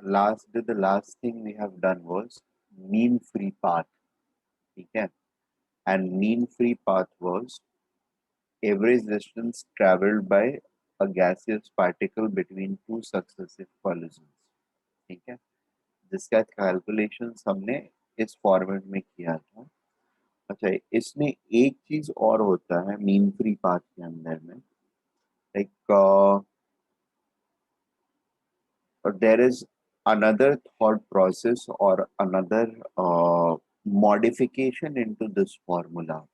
last thing we have done was mean free path. ठीक है, and mean free path was average distance traveled by a gaseous particle between two successive collisions. ठीक है, जिसका calculation हमने इस format में किया था. अच्छा, इसमें एक चीज और होता है मीन फ्री पाथ के अंदर में, like there is another thought process or another modification into this formula.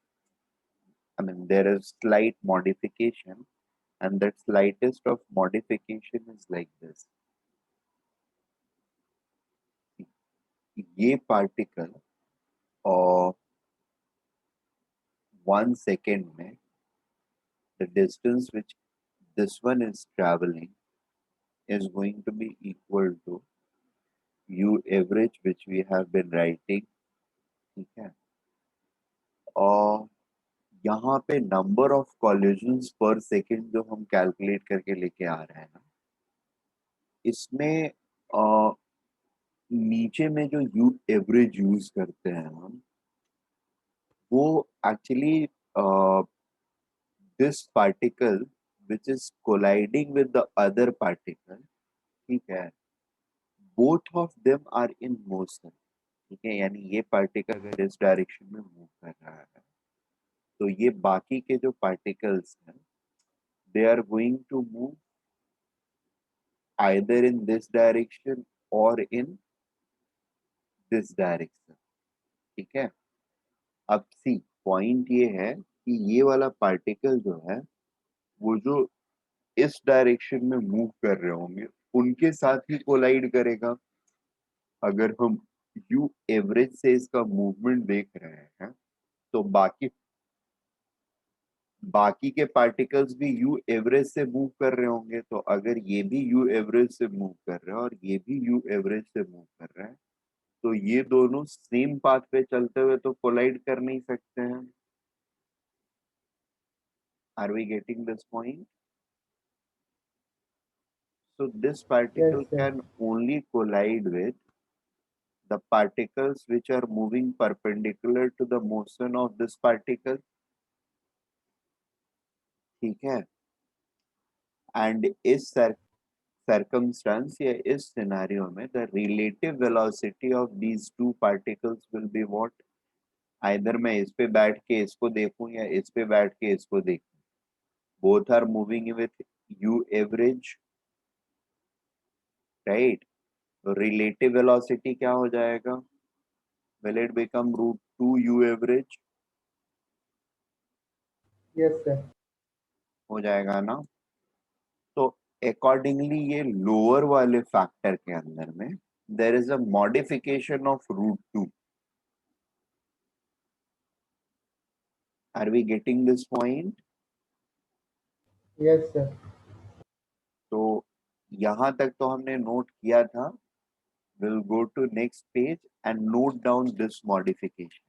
I mean, there is slight modification, and that slightest of modification is like this. ये particle और 1 second में the distance which this one is traveling is going to be equal to u average which we have been writing. ठीक है, और यहाँ पे number of collisions पर second जो हम कैलकुलेट करके लेके आ रहे हैं ना, इसमें नीचे में जो यू एवरेज यूज करते हैं हम, वो actually this particle which is colliding with the other particle. ठीक है, both of them are in motion. ठीक है, यानी ये पार्टिकल अगर इस डायरेक्शन में मूव कर रहा है तो ये बाकी के जो पार्टिकल्स हैं they are going to move either in this direction or in this direction. ठीक है, अब सी पॉइंट ये है कि ये वाला पार्टिकल जो है वो जो इस डायरेक्शन में मूव कर रहे होंगे उनके साथ ही कोलाइड करेगा. अगर हम यू एवरेज से इसका मूवमेंट देख रहे हैं तो बाकी के पार्टिकल्स भी यू एवरेज से मूव कर रहे होंगे. तो अगर ये भी यू एवरेज से मूव कर रहे हैं और ये भी यू एवरेज से मूव कर रहे हैं तो ये दोनों सेम पाथ पे चलते हुए तो कोलाइड कर नहीं सकते हैं. Are we getting this point? So this Yes, particle sir. can only collide with the particles which are moving perpendicular to the motion of this particle. ठीक है, एंड इस circumstance या इस सिनेरियो में the relative velocity of these two particles will be what? Either मैं इस पे बैठ के इसको देखूं या इस पे बैठ के इसको देखूं, both are moving with u average, right? तो relative velocity क्या हो जाएगा? Will it become root 2 u average? Yes, sir. हो जाएगा ना. तो अकॉर्डिंगली ये लोअर वाले फैक्टर के अंदर में there is a modification of root 2. Are we getting this point? Yes, sir. तो यहां तक तो हमने नोट किया था. Will go to next page and note down this modification.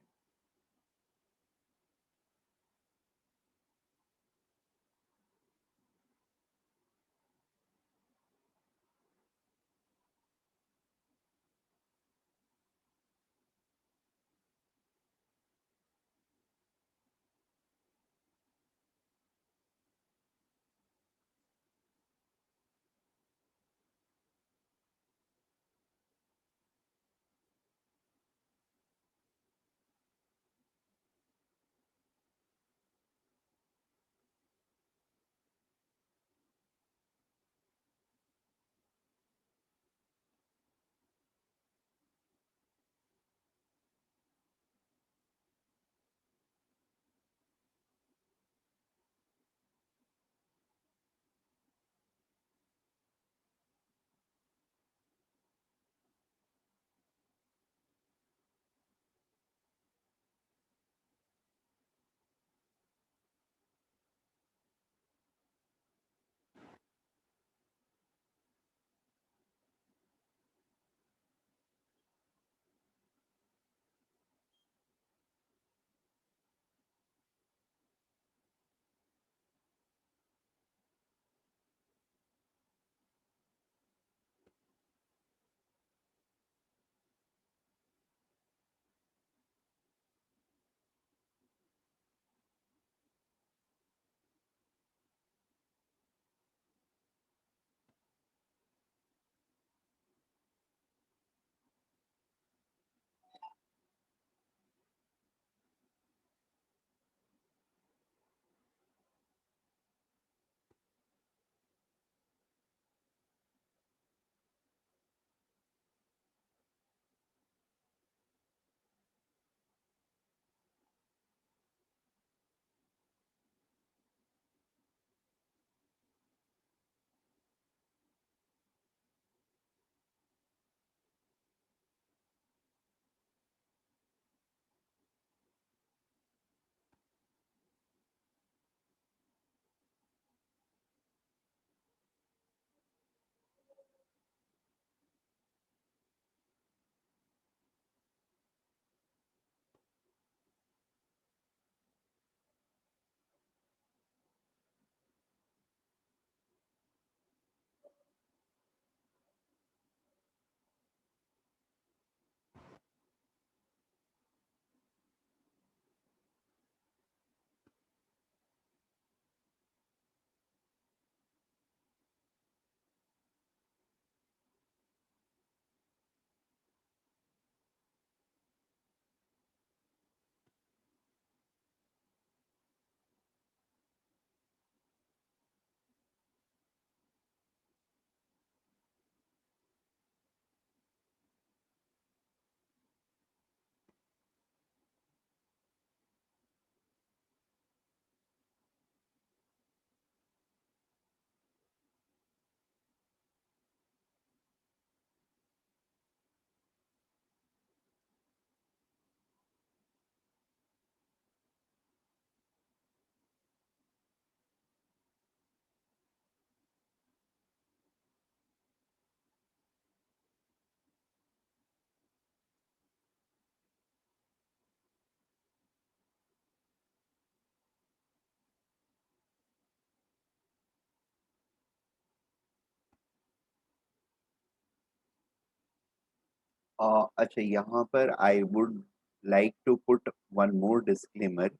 अच्छा, यहाँ पर I would like to put one more disclaimer.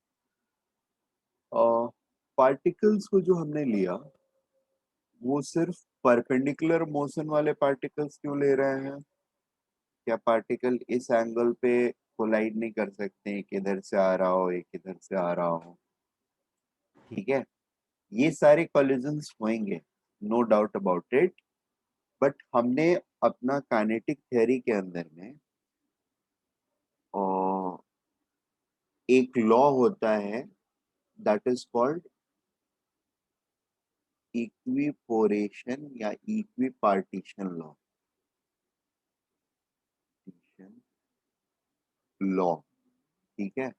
Particles को जो हमने लिया वो सिर्फ परपेंडिकुलर मोशन वाले पार्टिकल्स क्यों ले रहे हैं? क्या पार्टिकल इस एंगल पे कोलाइड नहीं कर सकते, एक इधर से आ रहा हो एक इधर से आ रहा हो? ठीक है, ये सारे कोलिजन्स होंगे, no doubt about it. But हमने अपना काइनेटिक थ्योरी के अंदर में अ, एक लॉ होता है, दैट इज कॉल्ड इक्विपोरेशन या इक्विपार्टीशन लॉ। ठीक है,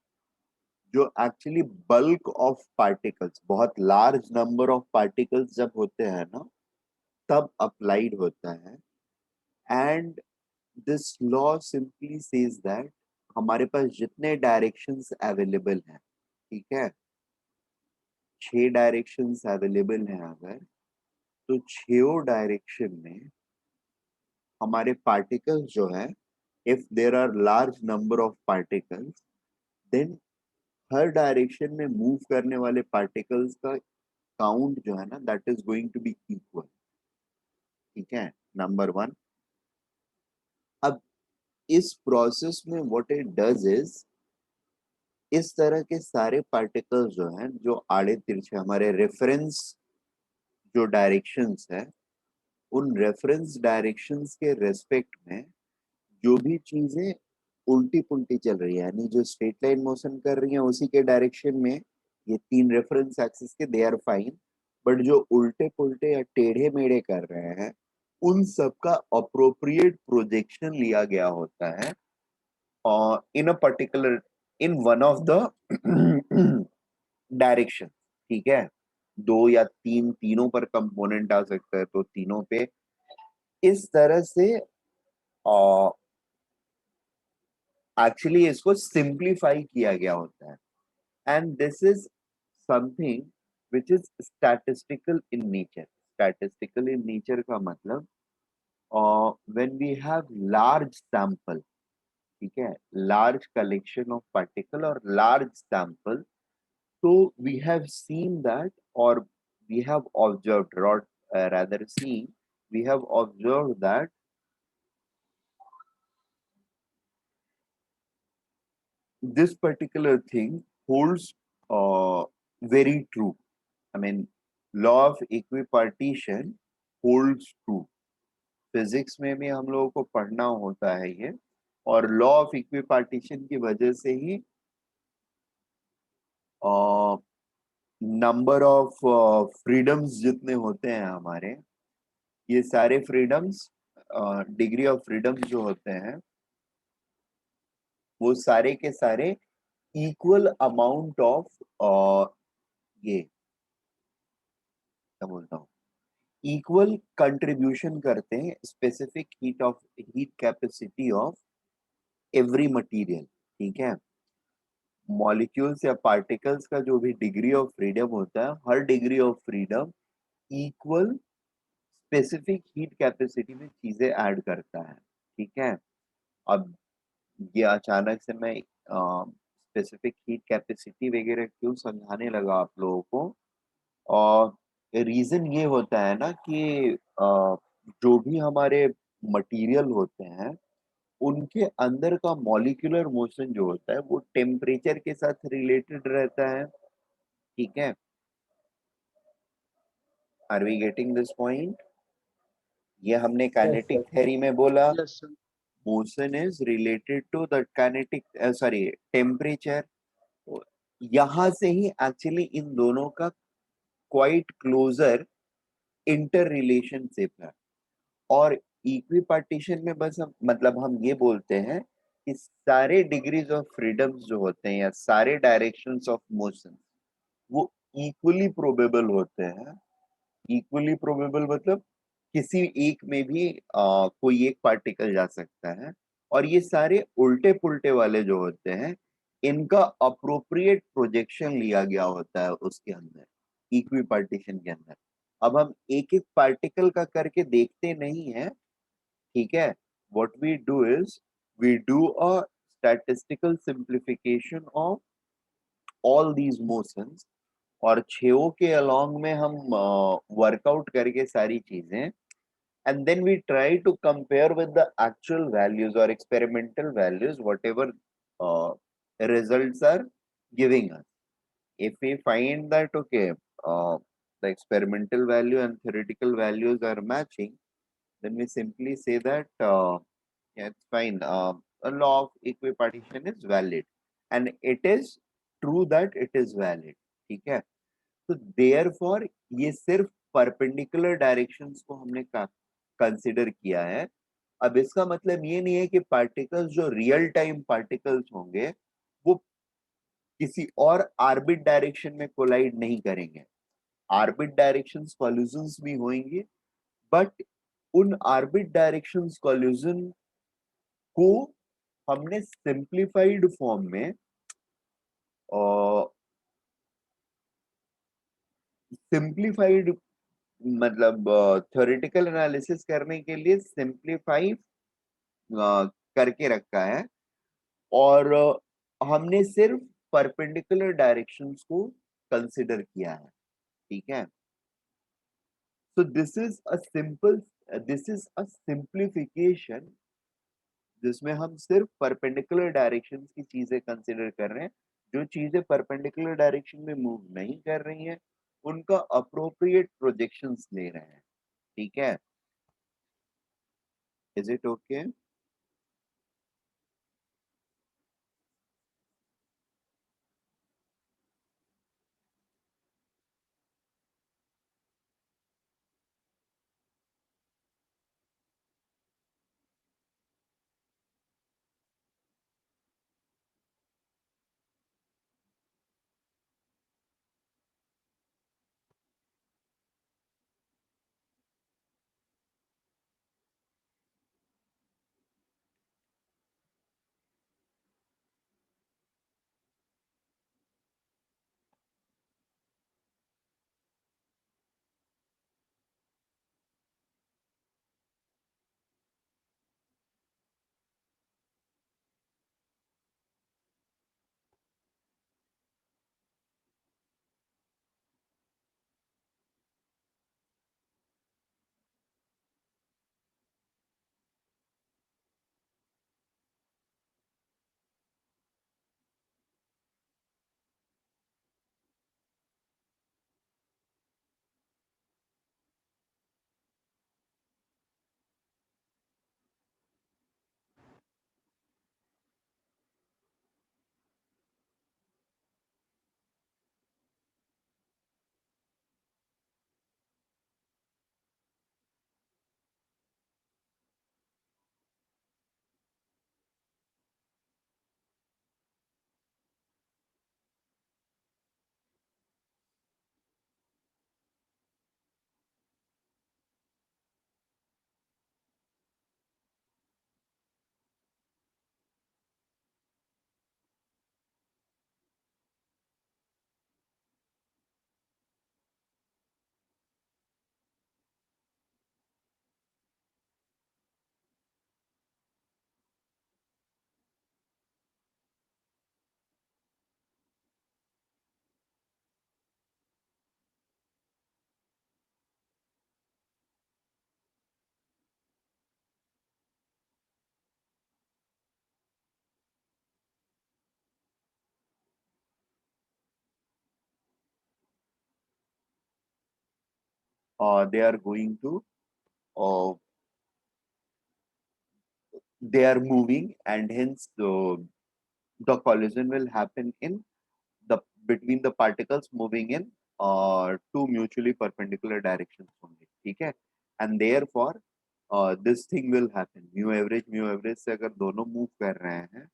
जो एक्चुअली बल्क ऑफ पार्टिकल्स, बहुत लार्ज नंबर ऑफ पार्टिकल्स जब होते हैं ना, तब अप्लाइड होता है। And this law simply says that हमारे पास जितने डायरेक्शंस अवेलेबल हैं, ठीक है, 6 डायरेक्शंस अवेलेबल हैं अगर, तो 6 डायरेक्शन में हमारे पार्टिकल्स जो है, if there are large number of particles, then हर डायरेक्शन में मूव करने वाले पार्टिकल्स का काउंट जो है ना, that is going to be equal. ठीक है, नंबर वन। अब इस प्रोसेस में व्हाट इट डज इज, इस तरह के सारे पार्टिकल्स जो हैं, जो आड़े तिरछे हमारे रेफरेंस जो डायरेक्शंस है, उन रेफरेंस डायरेक्शंस के रेस्पेक्ट में जो भी चीजें उल्टी पुल्टी चल रही है, यानी जो स्ट्रेट लाइन मोशन कर रही है उसी के डायरेक्शन में, ये 3 रेफरेंस एक्सिस के, दे आर फाइन। बट जो उल्टे पुल्टे या टेढ़े मेढ़े कर रहे हैं, उन सब का अप्रोप्रिएट प्रोजेक्शन लिया गया होता है और in a particular, in one of the direction. ठीक है, 2 या 3, तीनों पर कंपोनेंट आ सकता है, तो तीनों पे इस तरह से एक्चुअली इसको सिंप्लीफाई किया गया होता है। And this is something which is statistical in nature. Statistical in nature का मतलब, when we have large sample, ठीक है, लार्ज कलेक्शन ऑफ पार्टिकल और लार्ज सैंपल, तो वी हैव सीन दैट, और we have observed, or rather seen, we have observed that this particular thing holds very true. I mean, law of equipartition holds true. Physics में भी हम लोगों को पढ़ना होता है ये, और लॉ ऑफ इक्विपार्टीशन की वजह से ही नंबर ऑफ फ्रीडम्स जितने होते हैं हमारे, ये सारे फ्रीडम्स, डिग्री ऑफ फ्रीडम्स जो होते हैं, वो सारे के सारे इक्वल अमाउंट ऑफ ये क्या बोलता हूँ, इक्वल कंट्रीब्यूशन करते हैं specific heat capacity of every material. ठीक है, मॉलिक्यूल्स या पार्टिकल्स का जो भी डिग्री ऑफ फ्रीडम होता है, हर degree of freedom equal specific heat capacity में चीजें ऐड करता है। ठीक है, अब ये अचानक से मैं स्पेसिफिक हीट कैपेसिटी वगैरह क्यों समझाने लगा आप लोगों को? और रीजन ये होता है ना कि जो भी हमारे मटेरियल होते हैं, उनके अंदर का मॉलिक्यूलर मोशन जो होता है वो टेम्परेचर के साथ रिलेटेड रहता है। ठीक है, are we getting this point? ये हमने Yes, काइनेटिक sir. थ्योरी में बोला, Yes, sir. Motion is related to the kinetic, sorry, temperature. यहां से ही एक्चुअली इन दोनों का क्वाइट क्लोजर इंटर रिलेशनशिप है। और इक्विपार्टीशन में बस हम, मतलब हम ये बोलते हैं कि सारे डिग्रीज ऑफ फ्रीडम्स जो होते हैं या सारे डायरेक्शंस ऑफ मोशन, वो इक्वली प्रोबेबल होते हैं। इक्वली प्रोबेबल मतलब किसी एक में भी कोई एक पार्टिकल जा सकता है, और ये सारे उल्टे पुल्टे वाले जो होते हैं, इनका अप्रोप्रिएट प्रोजेक्शन लिया गया होता है उसके अंदर, इक्विपार्टीशन के अंदर। अब हम एक एक पार्टिकल का करके देखते नहीं है। ठीक है, what we do is, we do a statistical simplification of all these motions, और छेओ के along में हम वर्कआउट करके सारी चीजें, and then we try to compare with the actual values or experimental values, whatever uh, results are giving us. If we find that okay, the experimental value and theoretical values are matching, then we simply say that yeah, it's fine. A law of equipartition is valid, and it is true that it is valid. ठीक है? तो therefore ये सिर्फ perpendicular directions को हमने consider किया है. अब इसका मतलब ये नहीं है कि पार्टिकल्स जो रियल टाइम पार्टिकल्स होंगे वो किसी और आर्बिट डायरेक्शन में कोलाइड नहीं करेंगे. आर्बिट डायरेक्शंस कॉल्यूजन्स भी होंगे, बट उन आर्बिट डायरेक्शंस कॉल्यूजन को हमने सिंप्लीफाइड फॉर्म में सिंप्लीफाइड मतलब थ्योरेटिकल एनालिसिस करने के लिए सिंप्लीफाई करके रखा है, और हमने सिर्फ परपेंडिकुलर डायरेक्शंस को कंसिडर किया है. ठीक है? So this is a simplification जिसमें हम सिर्फ परपेंडिकुलर डायरेक्शंस की चीजें कंसिडर कर रहे हैं. जो चीजें परपेंडिकुलर डायरेक्शन में मूव नहीं कर रही हैं उनका अप्रोप्रिएट प्रोजेक्शंस ले रहे हैं. ठीक है? Is it okay? They are going to uh, they are moving, and hence the collision will happen in the between the particles moving in two mutually perpendicular directions only. ठीक है? And therefore this thing will happen. Mu average से अगर दोनों move कर रहे हैं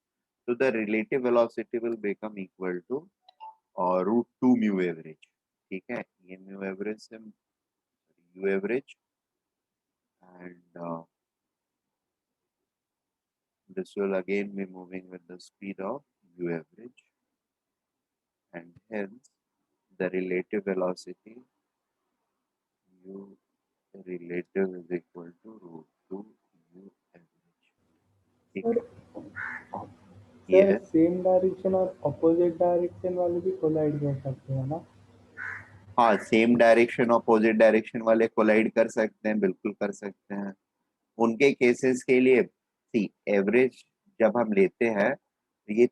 तो the relative velocity will become equal to root 2 mu average. ठीक है? ये mu average से u average, and this will again be moving with the speed of u average, and hence the relative velocity u relative is equal to root 2 u average. ठीक और है? Sir ये same direction और opposite direction वाले भी collide कर सकते हैं ना? हाँ, सेम डायरेक्शन अपोजिट डायरेक्शन वाले कोलाइड कर सकते हैं, बिल्कुल कर सकते हैं। उनके केसेस के लिए सी एवरेज जब हम लेते हैं, ये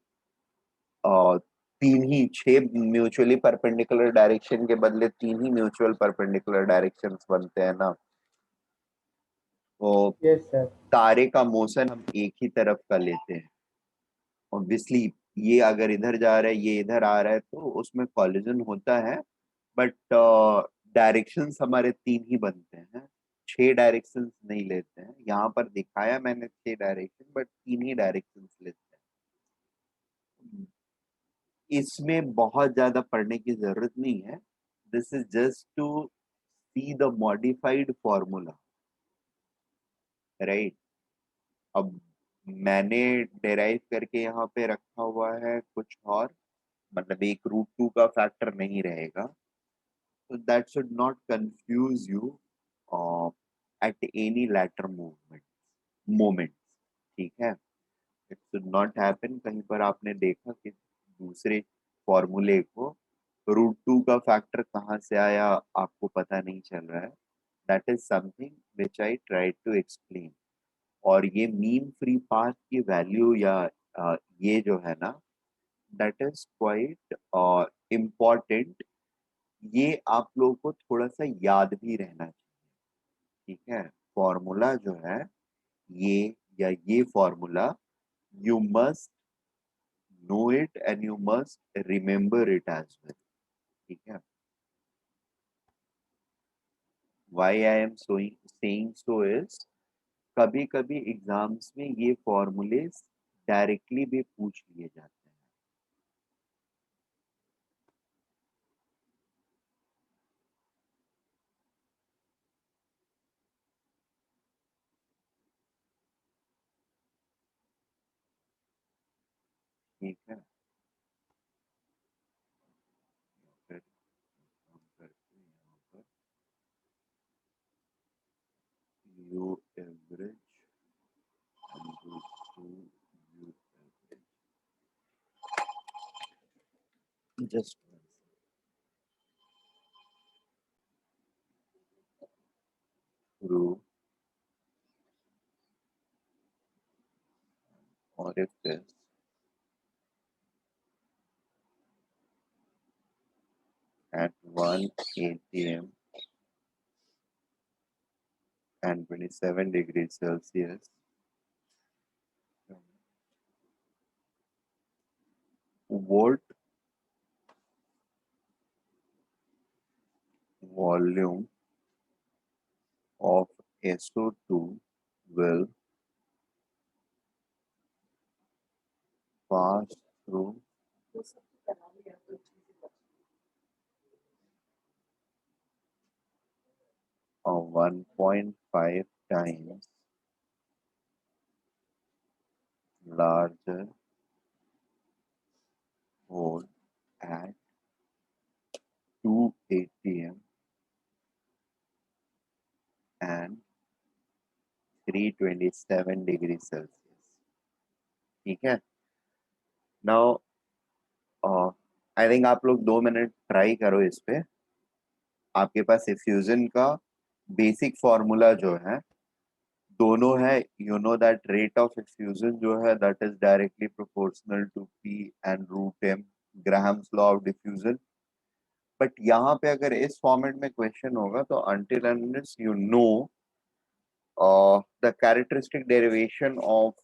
अ, तीन ही छह म्यूचुअली परपेंडिकुलर डायरेक्शन के बदले तीन ही म्यूचुअल परपेंडिकुलर डायरेक्शंस बनते हैं ना। तो यस सर। तारे का मोशन हम एक ही तरफ का लेते हैं, ऑब्वियसली ये अगर इधर जा रहा है ये इधर आ रहा है तो उसमें कॉलिजन होता है, बट डायरेक्शंस हमारे तीन ही बनते हैं, छह डायरेक्शंस नहीं लेते हैं। यहाँ पर दिखाया मैंने छह डायरेक्शन, बट तीन ही डायरेक्शंस लेते हैं। इसमें बहुत ज्यादा पढ़ने की जरूरत नहीं है, this is just to see the modified formula, right. अब मैंने डेराइव करके यहाँ पे रखा हुआ है कुछ और, मतलब एक रूट 2 का फैक्टर नहीं रहेगा, so that should not confuse you at any latter moments, ठीक है। इट शुड नॉट हैपन कहीं पर आपने देखा कि दूसरे फॉर्मूले को रूट 2 का फैक्टर कहाँ से आया आपको पता नहीं चल रहा है, that is something which I try to explain. और ये मीन फ्री पाथ की वैल्यू या ये जो है ना, दैट इज क्वाइट इम्पॉर्टेंट, ये आप लोगों को थोड़ा सा याद भी रहना चाहिए, ठीक है। फॉर्मूला जो है ये, या ये formula, you must know it and you must remember it as well, ठीक है। Why I am saying so is, कभी कभी एग्जाम्स में ये फॉर्मूले डायरेक्टली भी पूछ लिए जाते हैं, ठीक है। फिर हम करते हैं यहाँ पर you average you average, just through, or if this at 1 atm and 27 degrees Celsius, what volume of SO2 will pass through a 1.5 times larger hole at 2 atm and 327 degrees Celsius, ठीक है। नाउ आई थिंक आप लोग 2 minute try करो इस पे। आपके पास effusion का बेसिक फॉर्मूला जो है दोनों है, you know that rate of effusion जो है that is directly proportional to P and root M, Graham's law of diffusion. But यहाँ पे अगर इस फॉर्मेट में क्वेश्चन होगा तो until unless you know the characteristic derivation of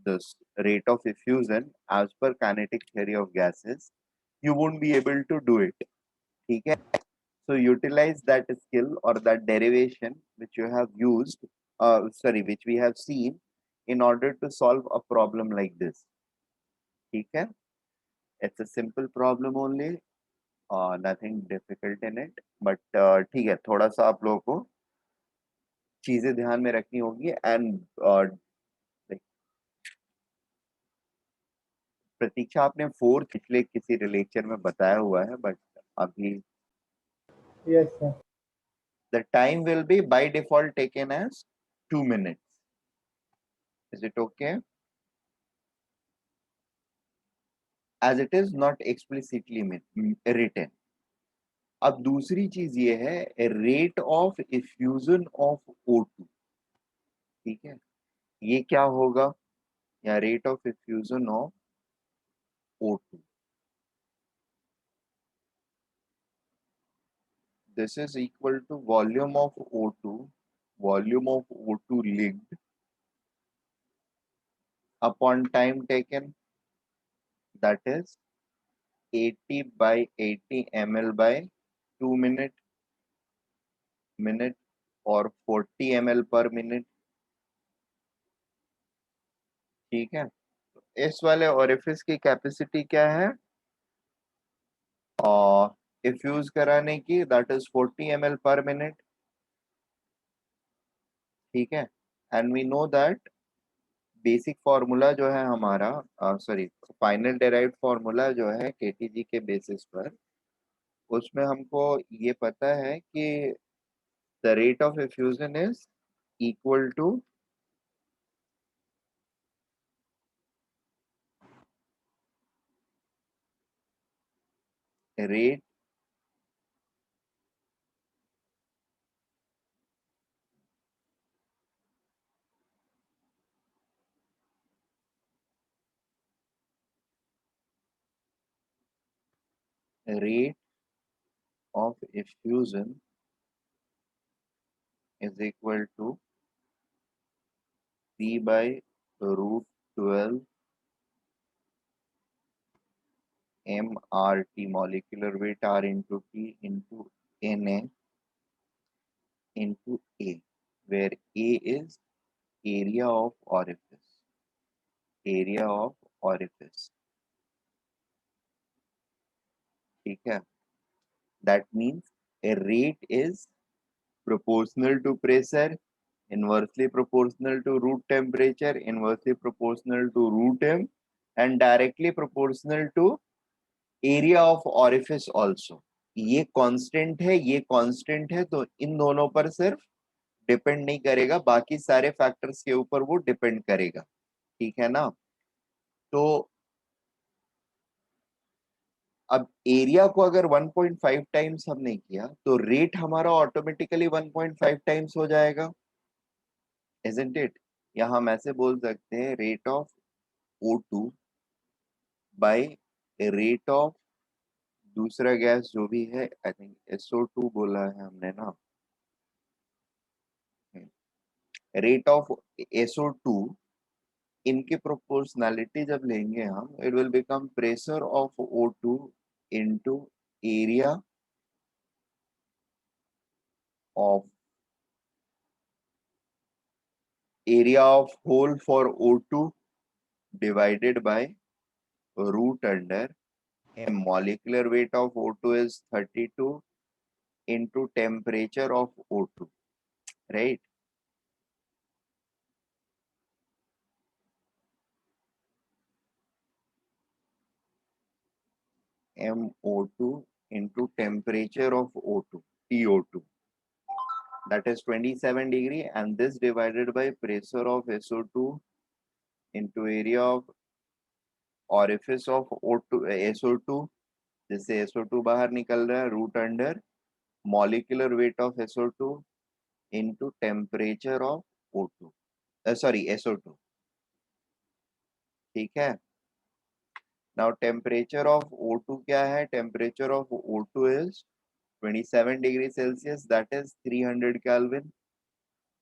this rate of diffusion as per kinetic theory of gases, you won't be able to do it, ठीक है। So utilize that skill or that derivation which you have used, which we have seen in order to solve a problem like this, ठीक है। It's a simple problem only, nothing difficult in it, but ठीक है, थोड़ा सा आप लोगों को चीजें ध्यान में रखनी होगी। एंड प्रतीक्षा आपने फोर्थ पिछले किसी रिलेक्चर में बताया हुआ है, बट अभी yes sir. The time will be by default taken as 2 minutes, is it okay? as it is not explicitly written. अब दूसरी चीज ये है rate of effusion of O2, ठीक है, ये क्या होगा, या rate of effusion of O2, this is equal to volume of O2, volume of O2 linked upon time taken, that is 80 by 80 ml by 2 minute और 40 ml per minute, ठीक है। इस वाले ओरिफिस की कैपेसिटी क्या है और इफ्यूज कराने की, दैट इज 40 ml पर मिनट, ठीक है। And we know that basic formula जो है हमारा, सॉरी फाइनल डेराइव्ड फार्मूला जो है केटीजी के बेसिस पर, उसमें हमको ये पता है कि the rate of effusion is equal to rate rate of effusion is equal to C by root 12 MRT, molecular weight R into T into Na into A, where A is area of orifice, area of orifice, ठीक है। That means a rate is proportional to pressure, inversely proportional to root temperature, inversely proportional to root M, and directly proportional to area of orifice also. ये constant है, ये constant है, तो इन दोनों पर सिर्फ डिपेंड नहीं करेगा, बाकी सारे फैक्टर्स के ऊपर वो डिपेंड करेगा, ठीक है ना। तो अब एरिया को अगर 1.5 टाइम्स हमने किया तो रेट हमारा ऑटोमेटिकली 1.5 टाइम्स हो जाएगा, इजंट इट। या हम ऐसे बोल सकते हैं rate of O2 bye rate of दूसरा गैस जो भी है, आई थिंक SO2 बोला है हमने ना, रेट ऑफ SO2, इनकी प्रोपोर्शनैलिटी जब लेंगे हम, it will become pressure of O2 into area of hole for O2 divided by root under m. Molecular weight of O2 is 32 into temperature of O2, right? MO2 into temperature of O2, TO2, that is 27 degree, and this divided by pressure of SO2 into area of orifice of O2, SO2, जिससे SO2 बाहर निकल रहा है, root under molecular weight of SO2 into temperature of O2, sorry SO2, ठीक है। now temperature of O2 क्या है, temperature of O2 is 27 degree Celsius, that is 300 Kelvin,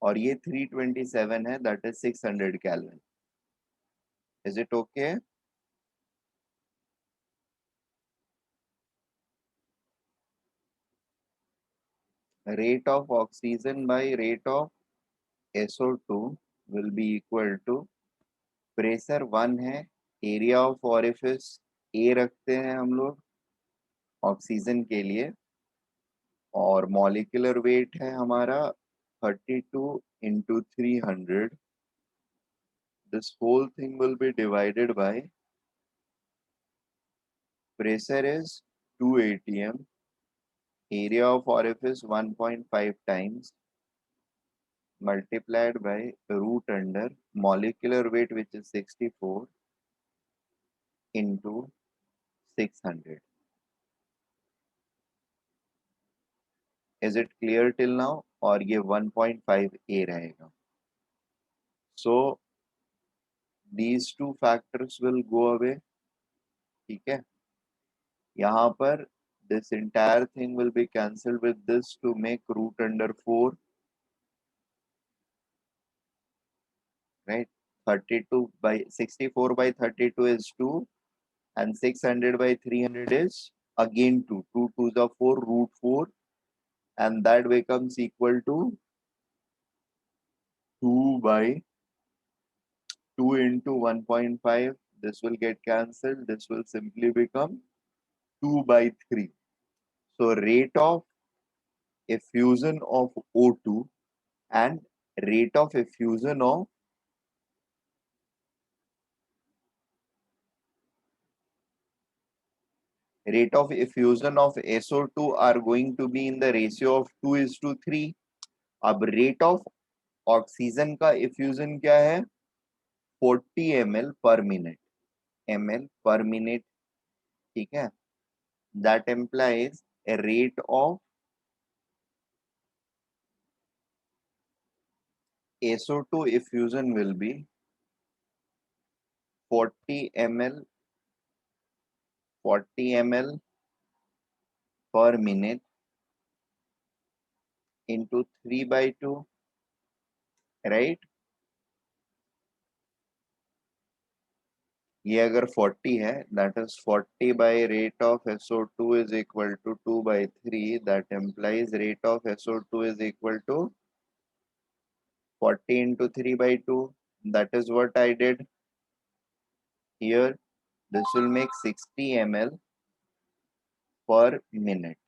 और ये 327 है, that is 600 Kelvin. Is it okay? Rate of oxygen by rate of SO2 will be equal to pressure 1 है, area of orifice A रखते हैं हम लोग oxygen के लिए, और मॉलिक्यूलर वेट है हमारा 32 into 300. This whole thing will be divided by pressure is 2 atm, area of orifice 1.5 times multiplied by root under molecular weight which is 64 into 600. Is it clear till now? और ये 1.5a रहेगा. So these two factors will go away. ठीक है. यहाँ पर this entire thing will be cancelled with this to make root under 4, right? 32 by 64 by 32 is 2, and 600 by 300 is again 2. 2 to the 4, root 4, and that becomes equal to 2 by 2 into 1.5. This will get cancelled. This will simply become 2 by 3. So rate of effusion of O2 and rate of effusion of SO2 are going to be in the ratio of 2:3. अब rate of oxygen का effusion क्या है? 40 ml per minute. ठीक है. That implies a rate of SO2 effusion will be 40 ml per minute into 3 by 2, right? ये अगर 40 है, that is 40 by rate of SO2 is equal to 2 by 3. That implies rate of SO2 is equal to 40 into 3 by 2. That is what I did here. This will make 60 ml per minute.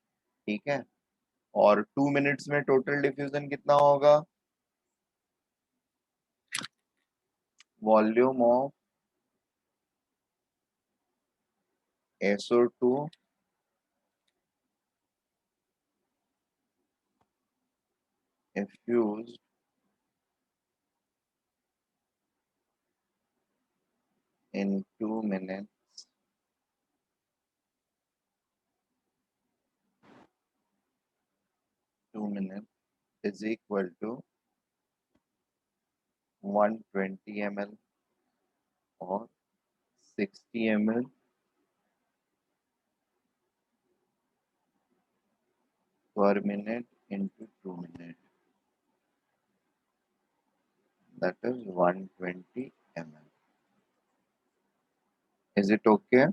ठीक है. और 2 minutes में total diffusion कितना होगा? Volume of SO2 effused in 2 minutes is equal to 120 ml or 60 ml per minute into 2 minutes. That is 120 ml. Is it okay?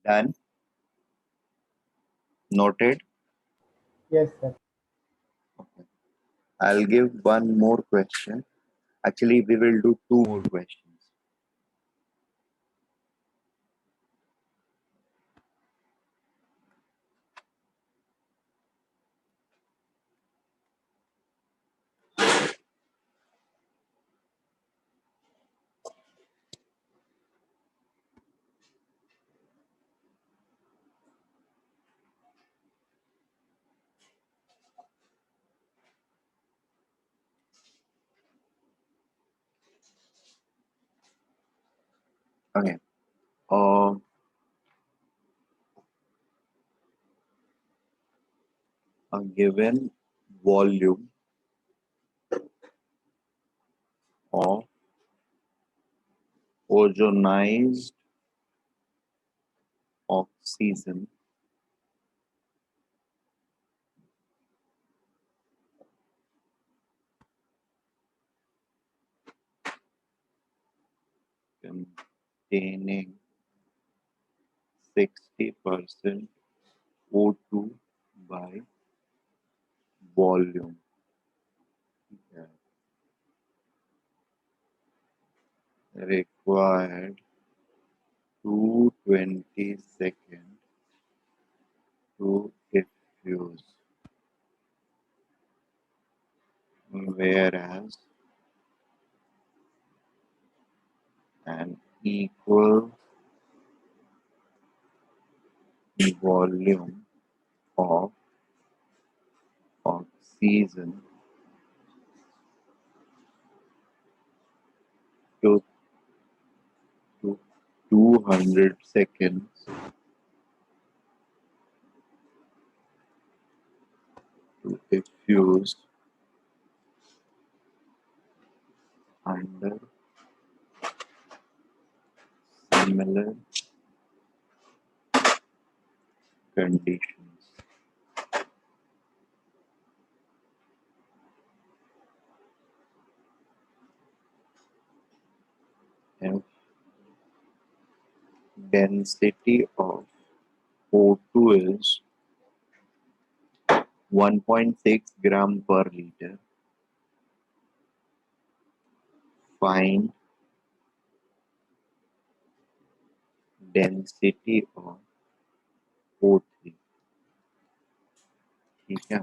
Done. Noted. Yes, sir. Okay. I'll give one more question. Actually, we will do two more questions. Okay. Uh, a given volume of ozonized oxygen containing 60% O2 by volume required 220 seconds to diffuse, whereas an equal volume of oxygen took to 200 seconds to diffuse under similar conditions. If density of O2 is 1.6 gram per liter, find density of O3. ठीक है,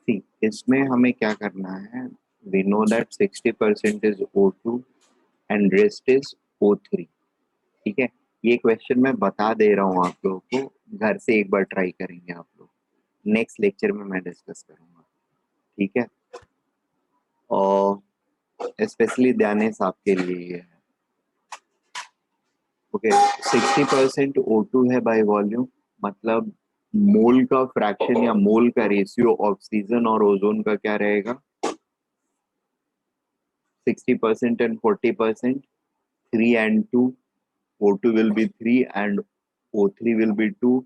सी इसमें हमें क्या करना है, we know that 60% is O2 and rest is O3. ठीक है, ये क्वेश्चन मैं बता दे रहा हूँ आप लोगों को, घर से एक बार ट्राई करेंगे आप लोग, नेक्स्ट लेक्चर में मैं डिस्कस करूंगा. ठीक है, और स्पेशली ध्यान आपके लिए ये है. ओके, 60% O2 है बाय वॉल्यूम, मतलब मोल का फ्रैक्शन या मोल का रेशियो ऑक्सीजन और ओजोन का क्या रहेगा, 60% and 40%, 3 and 2, O2 will be 3 and O3 will be 2.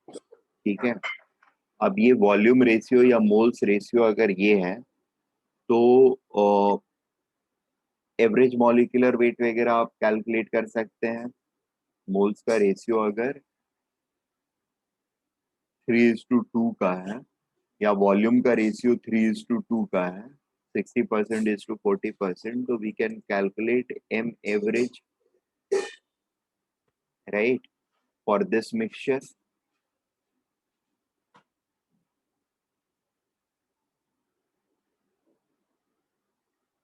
ठीक है, अब ये वॉल्यूम रेशियो या मोल्स रेशियो अगर ये है तो एवरेज मॉलिक्यूलर वेट वगैरह आप कैलकुलेट कर सकते हैं. मोल्स का रेशियो अगर 3:2 का है या वॉल्यूम का रेशियो 3:2 का है, 60% is to 40%, तो we can calculate M average, right, for this mixture.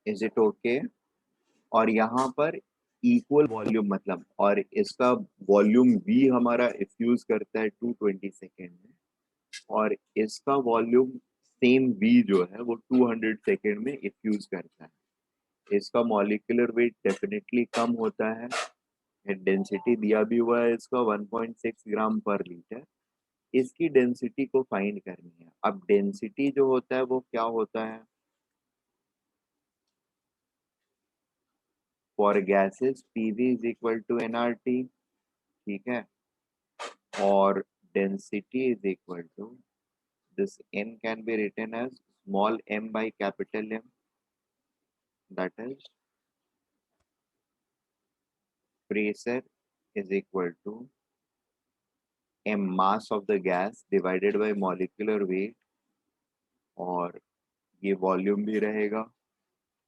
Is it okay? और यहाँ पर इक्वल वॉल्यूम मतलब, और इसका वॉल्यूम V हमारा इफ्यूज करता है 220 सेकेंड में, और इसका वॉल्यूम सेम V जो है वो 200 सेकेंड में इफ्यूज करता है. इसका मॉलिक्यूलर वेट डेफिनेटली कम होता है. डेंसिटी दिया भी हुआ है इसका 1.6 ग्राम पर लीटर. इसकी डेंसिटी को फाइंड करनी है. अब डेंसिटी जो होता है वो क्या होता है, for gases PV is equal to nRT. ठीक है, और density is equal to, this n can be written as small m by capital M, that is pressure is equal to m mass of the gas divided by molecular weight, और ये volume भी रहेगा,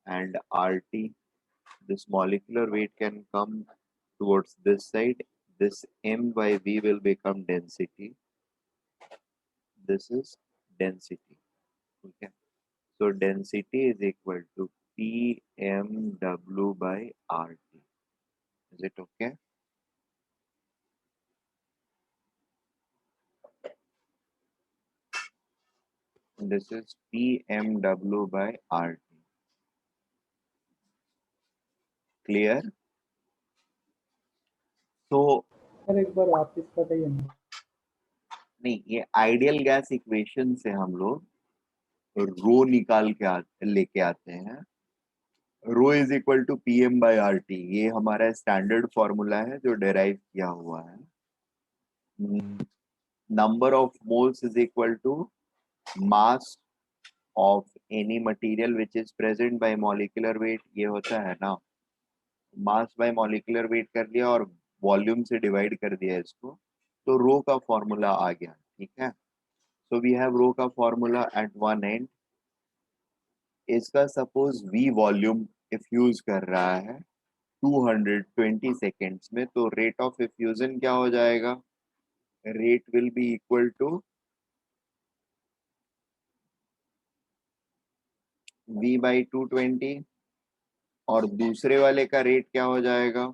and RT, this molecular weight can come towards this side, this m by v will become density, this is density. Okay, so density is equal to PMW by RT. Is it okay? This is PMW by RT. Clear? तो sir एक बार वापस बताइए ना। नहीं, ये ideal gas equation से हम लोग रो निकाल के लेके आते हैं। Rho is equal to P M by R T, ये हमारा स्टैंडर्ड फॉर्मूला है जो डेराइव किया हुआ है। Number of moles is equal to mass of any material which is present by molecular weight, ये होता है ना। मास बाय मॉलिक्यूलर वेट कर लिया और वॉल्यूम से डिवाइड कर दिया इसको, तो रो का फॉर्मूला आ गया। ठीक है, सो वी हैव रो का फॉर्मूला एट वन एंड। इसका सपोज v वॉल्यूम इफ्यूज कर रहा है 220 सेकेंड्स में, तो रेट ऑफ इफ्यूजन क्या हो जाएगा? Rate will be equal to v by 220, और दूसरे वाले का रेट क्या हो जाएगा?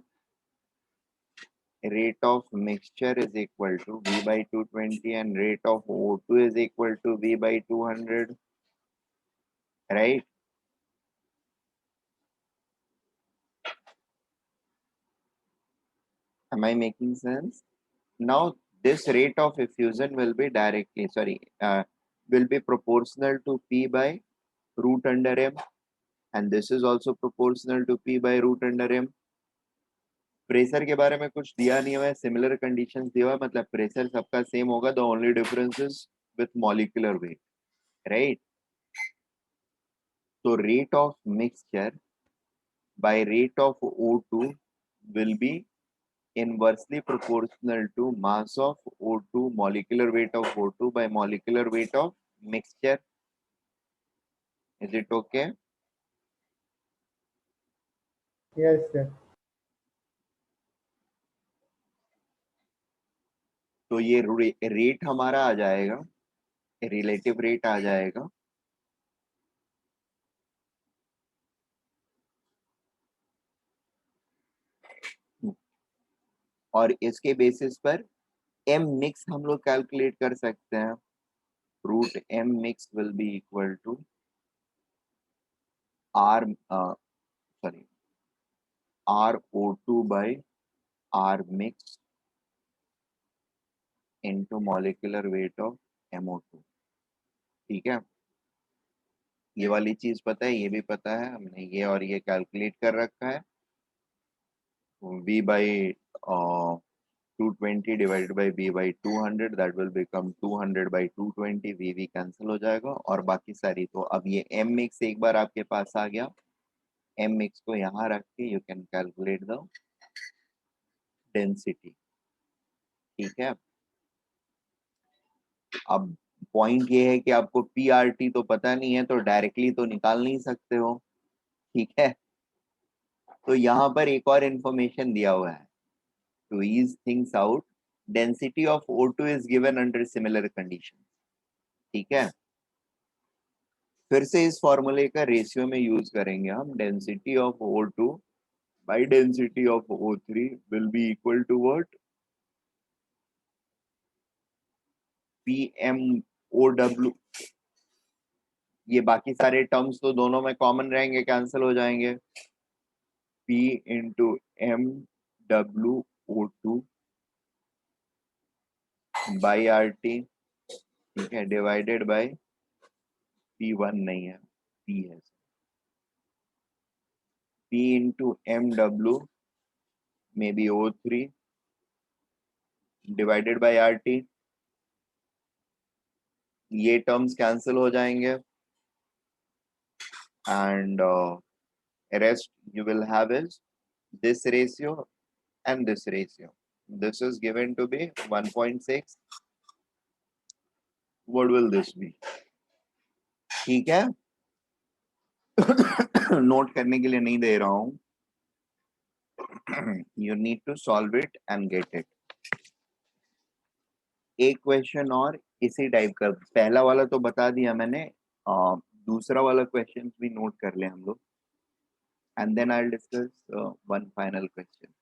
rate of mixture is equal to v by 220 and rate of O2 is equal to v by 200, right? Am I making sense? Now this rate of effusion will be will be proportional to p by root under m, and this is also proportional to p by root under m. Pressure के बारे में कुछ दिया नहीं हुआ है, similar conditions दिया हुआ है, मतलब प्रेशर सबका सेम होगा, the only difference is with molecular weight, right? तो rate of mixture by rate of O2 will be inversely proportional to mass of O2, molecular weight of O2 by molecular weight of mixture. Is it okay? Yes sir. तो ये rate हमारा आ जाएगा, relative rate आ जाएगा और इसके basis पर M mix हम लोग कैलकुलेट कर सकते हैं। Root M mix will be equal to R sorry R O two by R mix into molecular weight of MO2। ठीक है, ये वाली चीज पता है, ये भी पता है, हमने ये और ये कैलकुलेट कर रखा है। v by 220 divided by v by 200, that will become 200 by 220, v cancel हो जाएगा और बाकी सारी। तो अब ये m मिक्स एक बार आपके पास आ गया, m मिक्स को यहाँ रख के you can calculate the density. ठीक है, अब पॉइंट ये है कि आपको PRT तो पता नहीं है, तो डायरेक्टली तो निकाल नहीं सकते हो। ठीक है, तो यहाँ पर एक और इंफॉर्मेशन दिया हुआ है to ease things out, density of O2 is given under similar conditions। ठीक है, फिर से इस फॉर्मूले का रेशियो में यूज करेंगे हम। Density of O2 by density of O3 will be equal to what? PMOW। ये बाकी सारे टर्म्स तो दोनों में कॉमन रहेंगे, कैंसिल हो जाएंगे। P into MWO2 by RT, ठीक है, डिवाइडेड बाई P1 नहीं है, P है। P इंटू MW में B O3 divided by RT, ये टर्म्स कैंसिल हो जाएंगे एंड rest you will have is this ratio and this ratio. This is given to be 1.6. What will this be? ठीक है, नोट करने के लिए नहीं दे रहा हूं, you need to solve it and get it। एक क्वेश्चन और इसी टाइप का, पहला वाला तो बता दिया मैंने, दूसरा वाला क्वेश्चन भी नोट कर ले हम लोग, and then I will discuss one final question.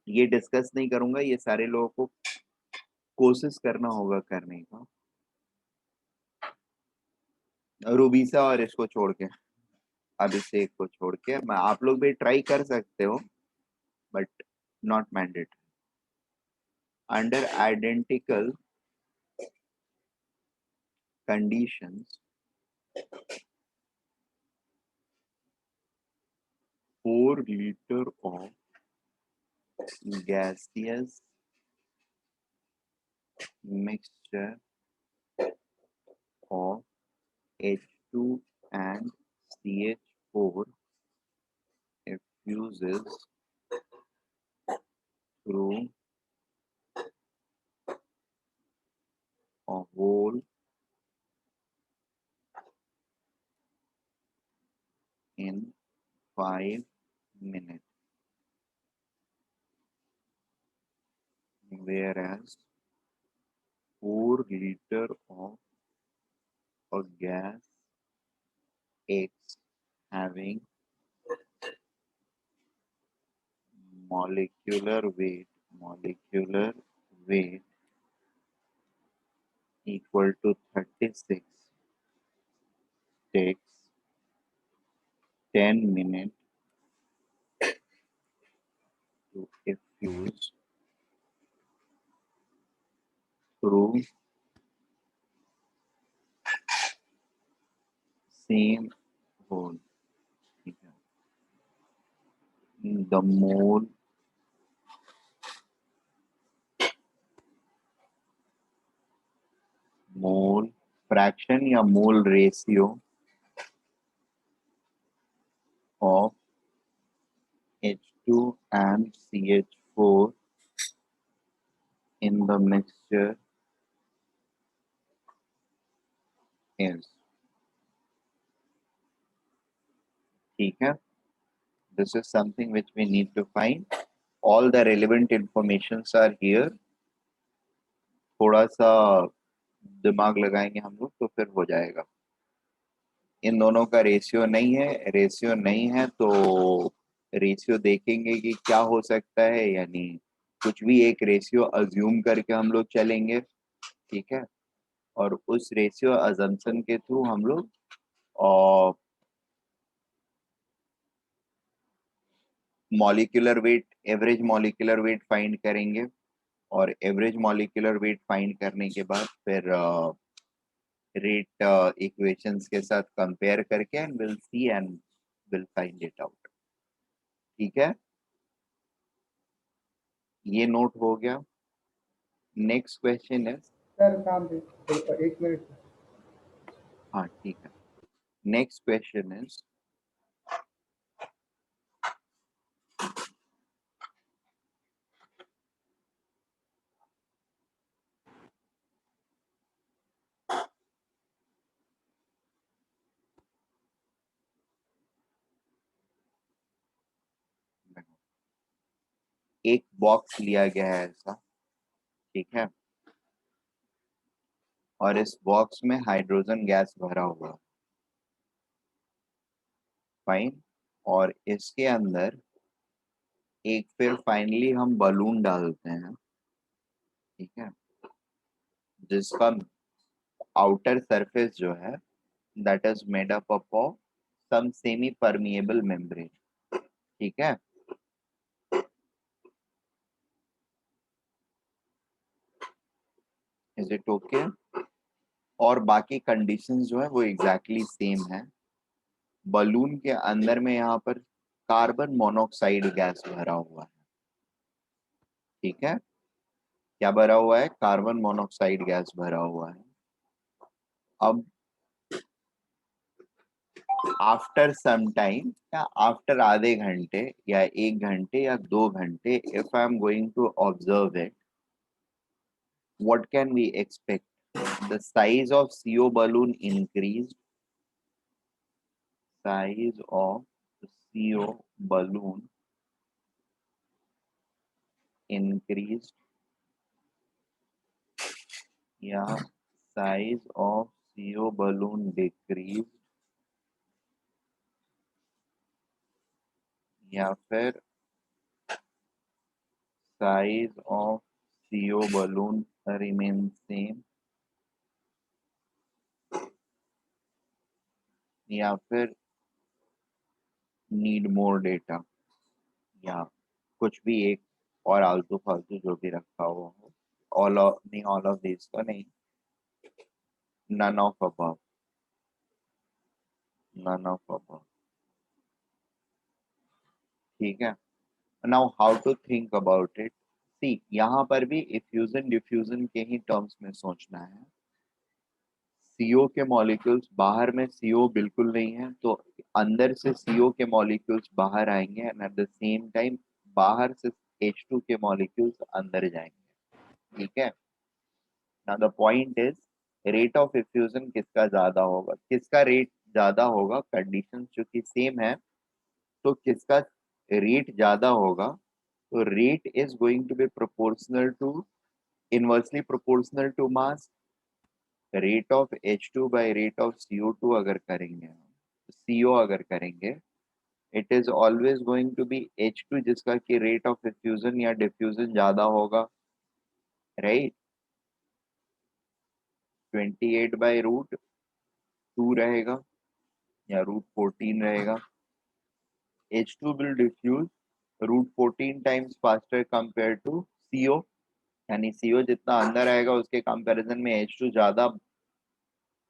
ये डिस्कस नहीं करूंगा, ये सारे लोगों को कोशिश करना होगा करने का, रूबीसा और इसको छोड़ के। अभिषेक को छोड़ के। मैं आप लोग भी ट्राई कर सकते हो but not mandatory. Under identical conditions 4 liter of gaseous mixture of H2 and CH4 effuses through a hole in 5 minutes, whereas 4 liter of a gas X having molecular weight equal to 36 takes 10 minutes to effuse through same hole. The mole fraction या mole ratio of H2 and CH4 in the mixture is, ठीक है? This is something which we need to find. All the relevant informations are here. थोड़ा सा दिमाग लगाएंगे हम लोग तो फिर हो जाएगा। इन दोनों का रेशियो नहीं है तो रेशियो देखेंगे कि क्या हो सकता है, यानी कुछ भी एक रेशियो अज्यूम करके हम लोग चलेंगे, ठीक है? और उस रेशियो अजम्पशन के थ्रू हम लोग molecular weight, average molecular weight find करेंगे और एवरेज मॉलिक्यूलर वेट फाइंड करने के बाद फिर रेट इक्वेशंस के साथ कंपेयर करके and will see and will find it out. ठीक है, ये नोट हो गया। नेक्स्ट क्वेश्चन इज, सर काम पे तो 1 मिनट। हाँ ठीक है, नेक्स्ट क्वेश्चन इज एक बॉक्स लिया गया है ऐसा, ठीक है, और इस बॉक्स में हाइड्रोजन गैस भरा हुआ, फाइन, और इसके अंदर एक फिर फाइनली हम बलून डालते हैं, ठीक है, जिसका आउटर सरफेस जो है that is made up of some semi permeable membrane, ठीक है। Is it okay? और बाकी कंडीशंस जो है वो एग्जैक्टली सेम है। बलून के अंदर में यहाँ पर कार्बन मोनोऑक्साइड गैस भरा हुआ है, ठीक है, क्या भरा हुआ है? कार्बन मोनोऑक्साइड गैस भरा हुआ है। अब आफ्टर सम टाइम या आफ्टर आधे घंटे या 1 घंटे या 2 घंटे, if I am going to observe it, what can we expect? The size of CO balloon increased. Size of CO balloon increased. या size of CO balloon decreased. या फिर size of CO balloon remains same. या फिर need more data, या कुछ भी एक और आलतू फालतू जो भी रखा हुआ हो, ऑल ऑफ नहीं, ऑल ऑफ दिस तो नहीं, none of above, none of above, ठीक है। Now how to think about it, see यहाँ पर भी इफ्यूजन डिफ्यूजन के ही टर्म्स में सोचना है। सीओ के मॉलिक्यूल्स बाहर में सीओ बिल्कुल नहीं है, तो अंदर से सीओ के मॉलिक्यूल्स बाहर आएंगे and at the same time बाहर से H2 के मॉलिक्यूल्स अंदर जाएंगे, ठीक है। Now the point is rate of effusion किसका ज्यादा होगा, किसका रेट ज्यादा होगा, कंडीशन चूंकि सेम है तो किसका रेट ज्यादा होगा, तो rate is going to be proportional to, inversely proportional to mass. Rate of H2 by rate of CO2 अगर करेंगे, CO अगर करेंगे, it is always going to be H2 जिसका कि रेट ऑफ इफ्यूजन या डिफ्यूजन ज्यादा होगा, राइट। 28/√2 रहेगा या √14 रहेगा। H2 will diffuse √14 times faster compared to CO, यानी CO जितना अंदर आएगा उसके कंपैरिजन में H2 ज्यादा,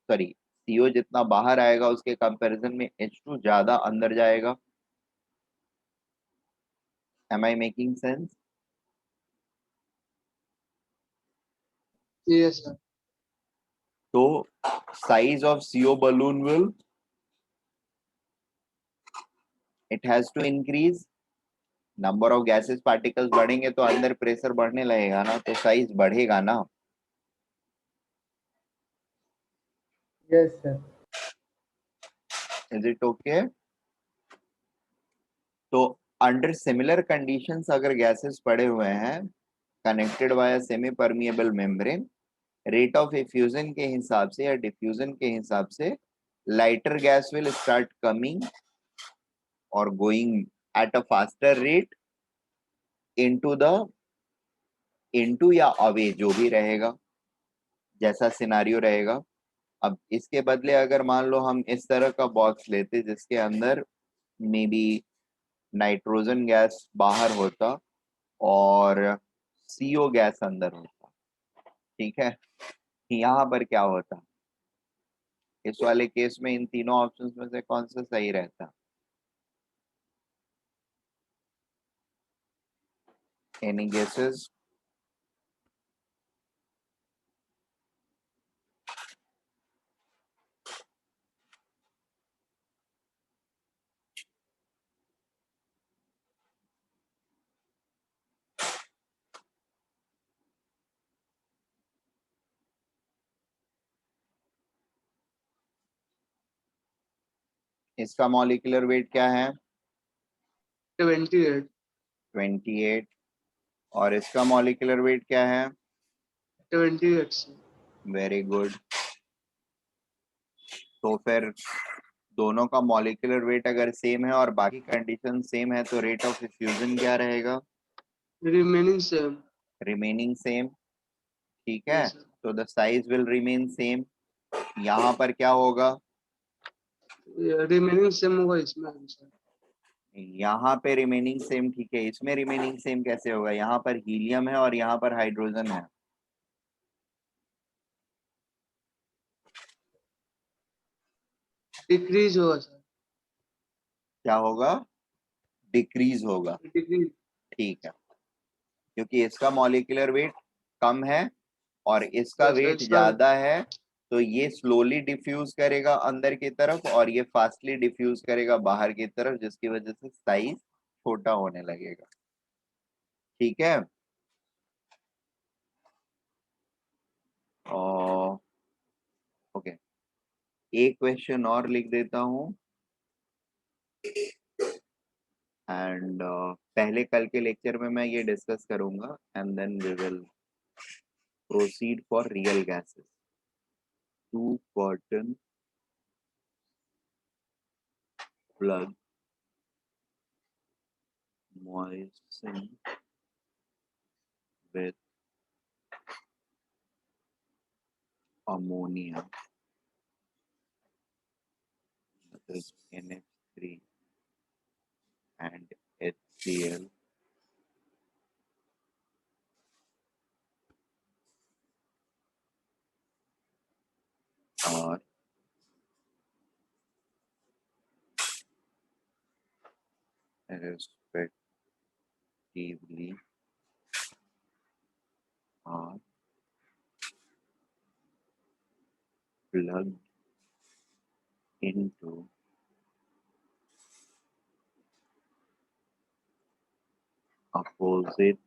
सॉरी, CO जितना बाहर आएगा उसके कंपैरिजन में H2 ज्यादा अंदर जाएगा। Am I making sense? Yes, sir. तो size of CO balloon will, it has to increase, number of gases particles बढ़ेंगे तो अंदर प्रेशर बढ़ने लगेगा ना, तो साइज बढ़ेगा ना। Yes, sir. Is it okay? तो अंडर सिमिलर कंडीशंस अगर गैसेस पड़े हुए हैं connected by semi permeable membrane, rate of effusion के हिसाब से या डिफ्यूजन के हिसाब से lighter gas will start coming और going at a faster rate into the, into या अवे जो भी रहेगा, जैसा सिनारियो रहेगा। अब इसके बदले अगर मान लो हम इस तरह का बॉक्स लेते जिसके अंदर मे बी नाइट्रोजन गैस बाहर होता और CO गैस अंदर होता, ठीक है, यहाँ पर क्या होता, इस वाले केस में इन तीनों ऑप्शंस में से कौन सा सही रहता? Any guesses? इसका मॉलिक्यूलर वेट क्या है? 28. 28। और इसका मॉलिक्यूलर वेट क्या है? 28, sir. Very good. तो फिर दोनों का मॉलिक्यूलर वेट अगर सेम है और बाकी कंडीशन सेम है तो रेट ऑफ डिफ्यूजन क्या रहेगा? Remaining same. रिमेनिंग सेम, ठीक है। Yes, sir. तो the size will remain same. यहाँ पर क्या होगा? Yeah, remaining same होगा इसमें आंसर. यहाँ पे रिमेनिंग सेम, ठीक है, इसमें रिमेनिंग सेम कैसे होगा? यहाँ पर हीलियम है और यहाँ पर हाइड्रोजन है, Decrease होगा सर. क्या होगा? डिक्रीज होगा, Decrease. ठीक है, क्योंकि इसका मॉलिक्यूलर वेट कम है और इसका Yes, sir. वेट इसका ज्यादा है, तो ये स्लोली डिफ्यूज करेगा अंदर की तरफ और ये फास्टली डिफ्यूज करेगा बाहर की तरफ, जिसकी वजह से साइज छोटा होने लगेगा, ठीक है। और ओके, एक क्वेश्चन और लिख देता हूँ एंड पहले कल के लेक्चर में मैं ये डिस्कस करूंगा and then we will proceed for real gases. 2 cotton plug moistened with ammonia, that is NH3 Cl are respectively are plugged into opposite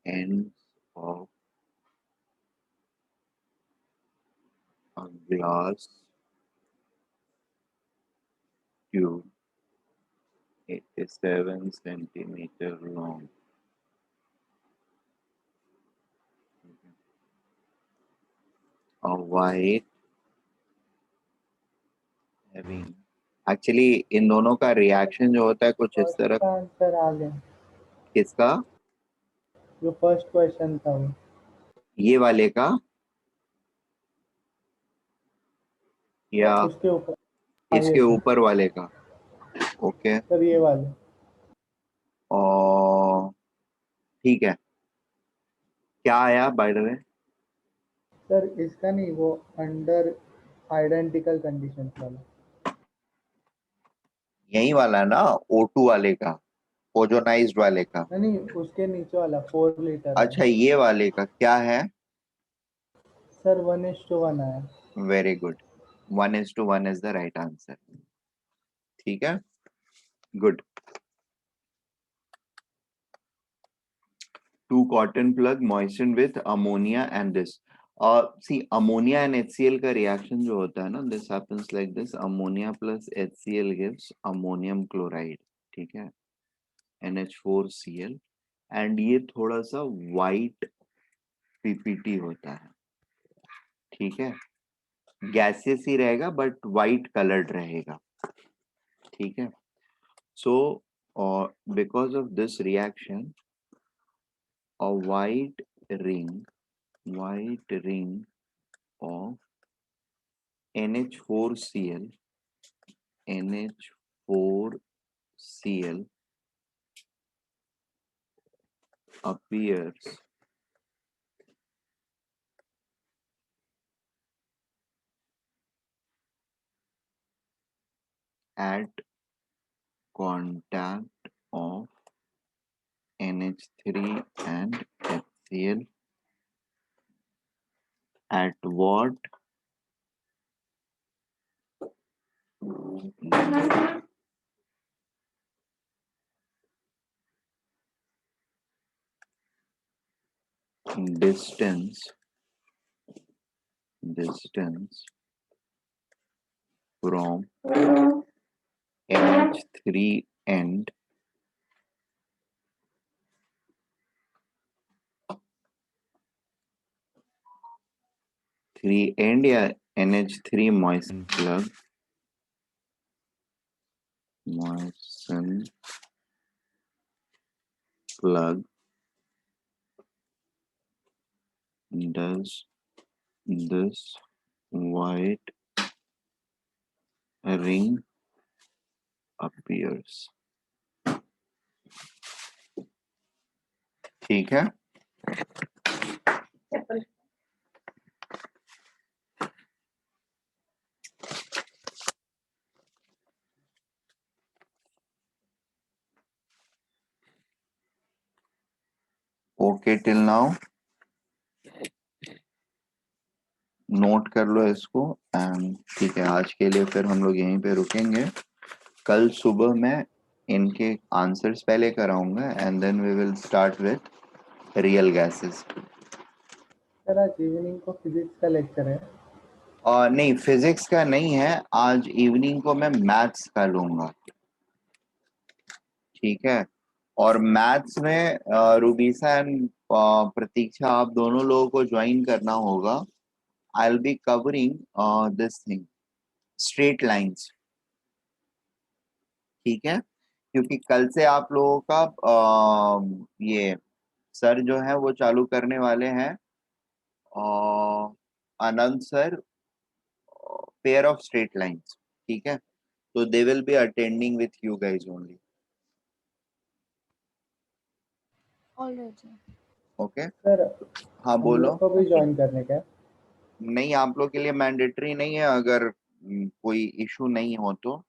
ends of a glass tube 87 centimeter long. A white having actually in दोनों का reaction जो होता है कुछ इस तरह. का answer आ गया, किसका? जो फर्स्ट क्वेश्चन था वो। ये वाले का या उसके ऊपर, हाँ, इसके ये सर, ऊपर वाले का? ओके. सर ये वाले। और ठीक है, क्या आया बाय द वे? सर इसका नहीं, वो अंडर आइडेंटिकल कंडीशन वाला। यही वाला ना, O2 वाले का, ओजोनाइज्ड वाले का. नहीं, उसके नीचे वाला 4 लीटर अच्छा, वाला। ये वाले का क्या है? सर 1:1 आया। Very good. 1:1 is the right answer. ठीक है, good. 2 cotton plug moistened with ammonia and this. See, ammonia and HCl का reaction जो होता है ना, this happens like this. Ammonia plus HCl gives ammonium chloride. ठीक है, NH4Cl. and ये थोड़ा सा white PPT होता है. ठीक है, गैसियस ही रहेगा बट white colored रहेगा. ठीक है, so because of this reaction, a white ring of NH4Cl appears at contact of NH3 and HCl at what distance from NH3 end या NH3 moisten plug does this white ring appears. ठीक है, okay till now. Note कर लो इसको. And ठीक है, आज के लिए फिर हम लोग यहीं पे रुकेंगे. कल सुबह मैं इनके आंसर्स पहले कराऊंगा and then we will start with real gases. Sir आज इवनिंग को फिजिक्स का लेक्चर है। और नहीं, फिजिक्स का नहीं है आज. इवनिंग को मैं मैथ्स का लूंगा. ठीक है, और मैथ्स में रूबीसा एंड प्रतीक्षा, आप दोनों लोगों को ज्वाइन करना होगा. I will be covering this thing, straight lines. ठीक है, क्योंकि कल से आप लोगों का ये सर जो है वो चालू करने वाले हैं, Anand sir, pair of straight lines. ठीक है, तो they will be attending with you guys only. Already. Okay sir हाँ हम बोलो। लोग को भी ज्वाइन करने का है? नहीं आप लोग के लिए मैंडेटरी नहीं है, अगर कोई इशू नहीं हो तो,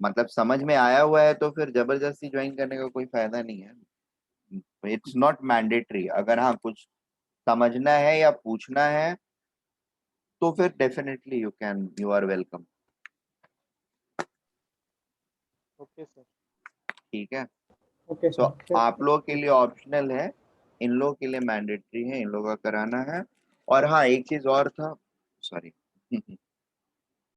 मतलब समझ में आया हुआ है तो फिर जबरदस्ती ज्वाइन करने का कोई फायदा नहीं है। It's not mandatory. अगर हाँ कुछ समझना है या पूछना है तो फिर definitely you are welcome. Okay sir. ठीक है, ओके सो सर। आप लोग के लिए ऑप्शनल है, इन लोग के लिए मैंडेटरी है, इन लोग का कराना है। और हाँ एक चीज और था, सॉरी